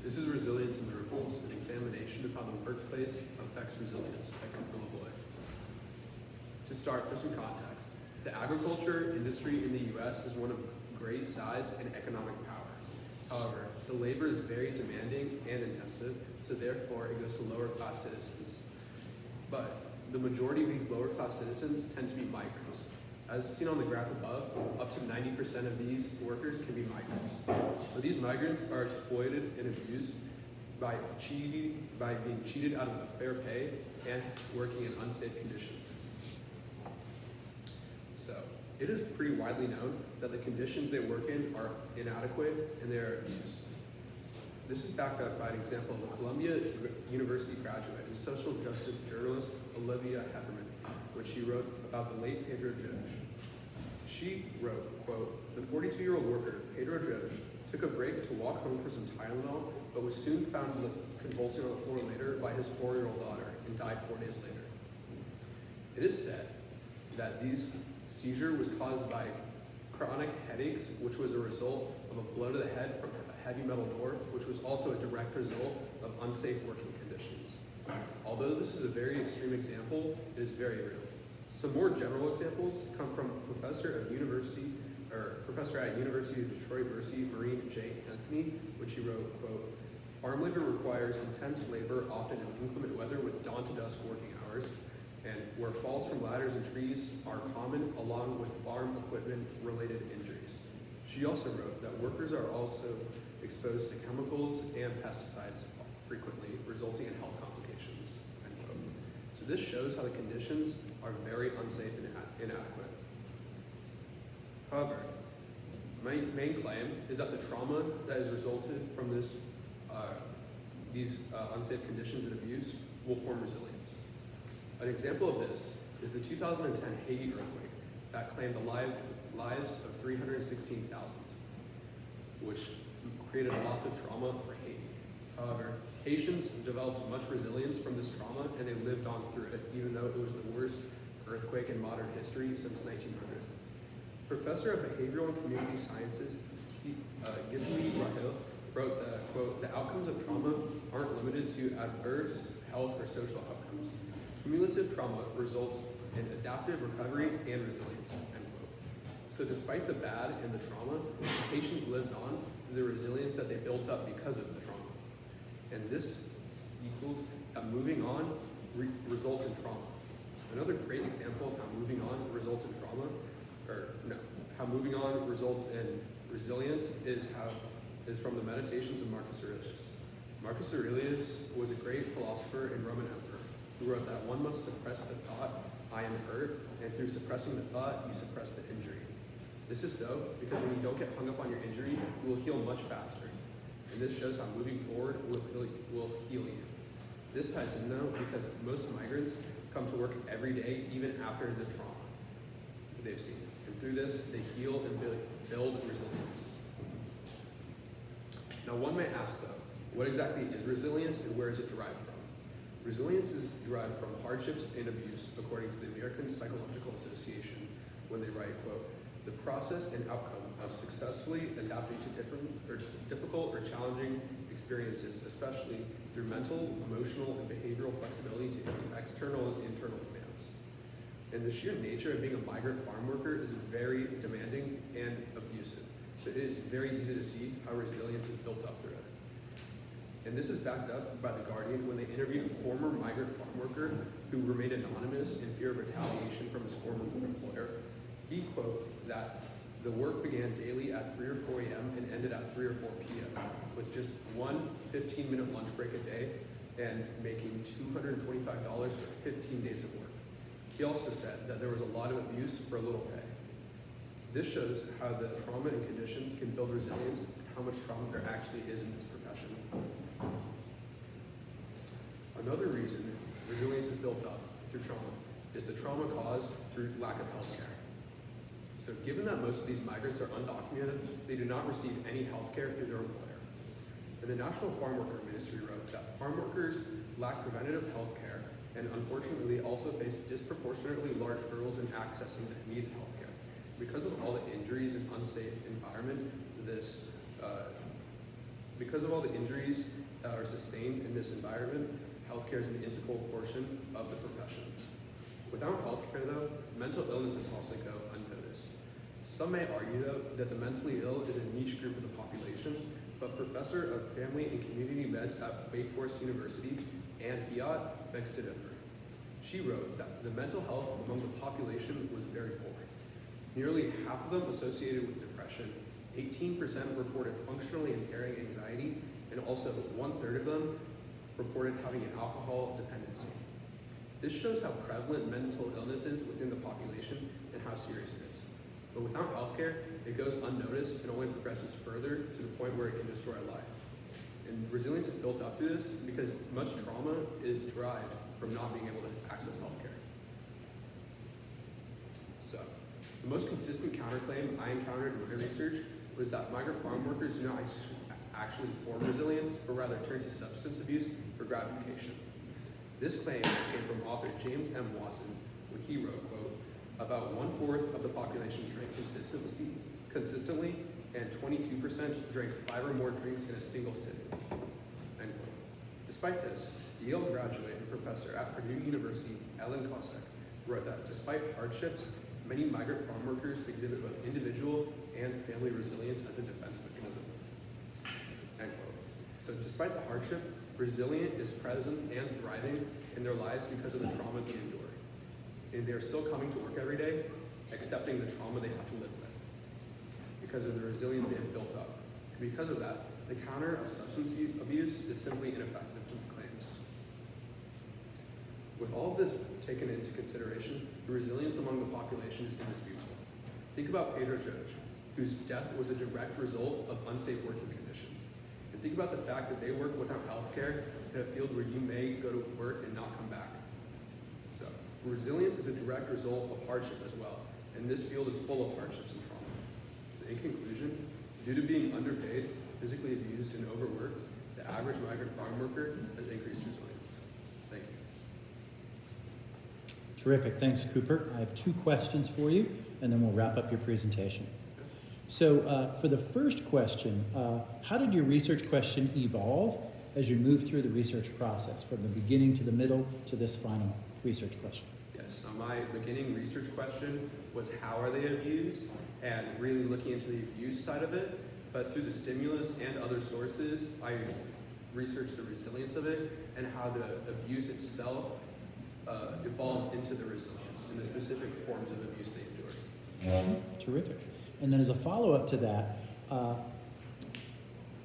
This is Resilience in the Ripples, an examination of how the workplace affects resilience by Cooper LaVoy. To start, for some context, the agriculture industry in the US is one of great size and economic power. However, the labor is very demanding and intensive, so therefore it goes to lower class citizens. But the majority of these lower class citizens tend to be migrants. As seen on the graph above, up to 90% of these workers can be migrants. But these migrants are exploited and abused by being cheated out of a fair pay and working in unsafe conditions. So, it is pretty widely known that the conditions they work in are inadequate and they are abused. This is backed up by an example of a Columbia University graduate and social justice journalist, Olivia Hefferman, when she wrote about the late Pedro Joge. She wrote, quote, "The 42-year-old worker, Pedro Joge, took a break to walk home for some Tylenol, but was soon found convulsing on the floor later by his 4-year-old daughter and died 4 days later." It is said that this seizure was caused by chronic headaches, which was a result of a blow to the head from a heavy metal door, which was also a direct result of unsafe working conditions. Although this is a very extreme example, it is very real. Some more general examples come from professor at University of Detroit, Maureen J. Anthony, which he wrote, quote, "Farm labor requires intense labor, often in inclement weather with dawn to dusk working hours, and where falls from ladders and trees are common, along with farm equipment-related injuries." She also wrote that workers are also exposed to chemicals and pesticides frequently, resulting in health complications, end quote. So this shows how the conditions are very unsafe and inadequate. However, my main claim is that the trauma that has resulted from these unsafe conditions and abuse will form resilience. An example of this is the 2010 Haiti earthquake that claimed the lives of 316,000, which created lots of trauma for Haiti. However, Haitians developed much resilience from this trauma and they lived on through it, even though it was the worst earthquake in modern history since 1900. Professor of Behavioral and Community Sciences, Gizmi Rahil, wrote that, quote, "The outcomes of trauma aren't limited to adverse health or social outcomes. Cumulative trauma results in adaptive recovery and resilience," end quote. So despite the bad and the trauma, Haitians lived on through the resilience that they built up because of the trauma. And this equals that moving on results in trauma. Another great example of how moving on results in trauma, how moving on results in resilience is from the Meditations of Marcus Aurelius. Marcus Aurelius was a great philosopher and Roman emperor who wrote that one must suppress the thought, "I am hurt," and through suppressing the thought, you suppress the injury. This is so because when you don't get hung up on your injury, you will heal much faster. And this shows how moving forward will heal you. This ties in though because most migrants come to work every day, even after the trauma they've seen. And through this, they heal and build resilience. Now one may ask though, what exactly is resilience and where is it derived from? Resilience is derived from hardships and abuse, according to the American Psychological Association, when they write, quote, "The process and outcome of successfully adapting to difficult or challenging experiences, especially through mental, emotional, and behavioral flexibility to external and internal demands." And the sheer nature of being a migrant farm worker is very demanding and abusive. So it is very easy to see how resilience is built up through it. And this is backed up by The Guardian when they interviewed a former migrant farm worker who remained anonymous in fear of retaliation from his former employer. He quotes that the work began daily at 3 or 4 a.m. and ended at 3 or 4 p.m. with just one 15-minute lunch break a day and making $225 for 15 days of work. He also said that there was a lot of abuse for a little pay. This shows how the trauma and conditions can build resilience and how much trauma there actually is in this profession. Another reason resilience is built up through trauma is the trauma caused through lack of health care. So given that most of these migrants are undocumented, they do not receive any health care through their employer. And the National Farm Worker Ministry wrote that farm workers lack preventative health care and unfortunately also face disproportionately large hurdles in accessing that needed health care. Because of all the injuries and unsafe environment because of all the injuries that are sustained in this environment, healthcare is an integral portion of the profession. Without healthcare, though, mental illnesses also go unnoticed. Some may argue, though, that the mentally ill is a niche group of the population, but Professor of Family and Community Meds at Wake Forest University, Anne Hiatt, begs to differ. She wrote that the mental health among the population was very poor. Nearly half of them associated with depression, 18% reported functionally impairing anxiety, and also 1/3 of them reported having an alcohol dependency. This shows how prevalent mental illness is within the population and how serious it is. But without healthcare, it goes unnoticed and only progresses further to the point where it can destroy a life. And resilience is built up through this because much trauma is derived from not being able to access healthcare. So, the most consistent counterclaim I encountered in my research was that migrant farm workers do not actually form resilience, but rather turn to substance abuse for gratification. This claim came from author James M. Watson when he wrote, quote, about 1/4 of the population drank consistently and 22% drank 5 or more drinks in a single sitting, end quote. Despite this, Yale graduate and professor at Purdue University, Ellen Kosek, wrote that despite hardships, many migrant farm workers exhibit both individual and family resilience as a defense mechanism, end quote. So despite the hardship, resilient is present and thriving in their lives because of the trauma they endure. And they're still coming to work every day, accepting the trauma they have to live with because of the resilience they have built up. And because of that, the counter of substance abuse is simply ineffective to the claims. With all of this taken into consideration, the resilience among the population is indisputable. Think about Pedro Jorge, whose death was a direct result of unsafe working conditions. And think about the fact that they work without healthcare in a field where you may go to work and not come back. So, resilience is a direct result of hardship as well, and this field is full of hardships and trauma. So in conclusion, due to being underpaid, physically abused, and overworked, the average migrant farm worker has increased resilience. Thank you. Terrific, thanks Cooper. I have 2 questions for you, and then we'll wrap up your presentation. So for the first question, how did your research question evolve as you moved through the research process, from the beginning to the middle to this final research question? Yes, so my beginning research question was how are they abused, and really looking into the abuse side of it, but through the stimulus and other sources, I researched the resilience of it and how the abuse itself evolves into the resilience and the specific forms of abuse they endure. Terrific. And then as a follow-up to that,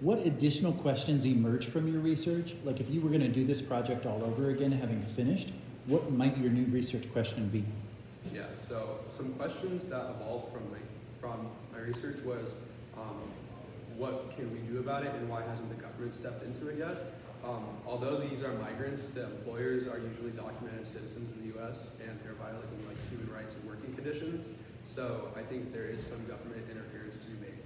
what additional questions emerge from your research? Like if you were going to do this project all over again, having finished, what might your new research question be? Yeah, so some questions that evolved from my research was, what can we do about it and why hasn't the government stepped into it yet? Although these are migrants, the employers are usually documented citizens in the US and they're violating like human rights and working conditions. So I think there is some government interference to be made.